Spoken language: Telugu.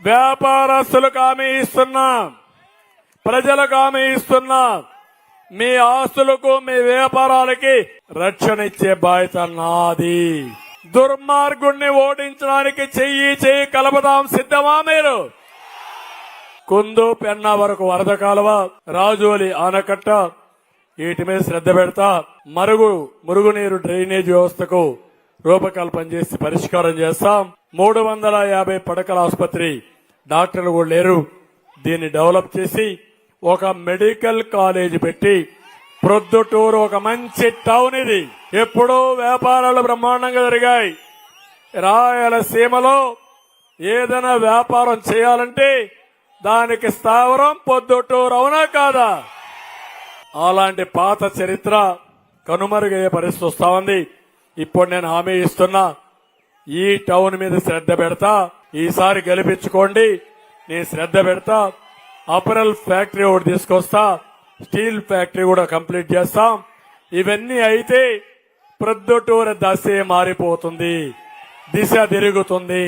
వ్యాపారస్తులకు హామీ ఇస్తున్నా, ప్రజలకు హామీ ఇస్తున్నా, మీ ఆస్తులకు మీ వ్యాపారాలకి రక్షణ ఇచ్చే బాధ్యత నాది. దుర్మార్గుణ్ణి ఓడించడానికి చెయ్యి కలపదాం. సిద్ధమా మీరు? కుందు పెన్నా వరకు వరద కాలువ, రాజోలి ఆనకట్ట వీటి మీద శ్రద్ధ పెడతా. మురుగునీరు డ్రైనేజ్ వ్యవస్థకు రూపకల్పన చేసి పరిష్కారం చేస్తాం. 350 పడకల ఆసుపత్రి, డాక్టర్లు కూడా లేరు. దీన్ని డెవలప్ చేసి ఒక మెడికల్ కాలేజ్ పెట్టి ప్రొద్దుటూరు ఒక మంచి టౌన్. ఇది ఎప్పుడూ వ్యాపారాలు బ్రహ్మాండంగా జరిగాయి. రాయలసీమలో ఏదైనా వ్యాపారం చేయాలంటే దానికి స్థావరం పొద్దుటూరు, అవునా కాదా? అలాంటి పాత చరిత్ర కనుమరుగయ్యే పరిస్థితి వస్తా ఉంది. ఇప్పుడు నేను హామీ ఇస్తున్నా, ఈ టౌన్ మీద శ్రద్ధ పెడతా. ఈసారి గెలిపించుకోండి, నేను శ్రద్ధ పెడతా. అపరల్ ఫ్యాక్టరీ ఒకటి తీసుకొస్తా, స్టీల్ ఫ్యాక్టరీ కూడా కంప్లీట్ చేస్తాం. ఇవన్నీ అయితే ప్రొద్దుటూరు దశ మారిపోతుంది, దిశ తిరుగుతుంది.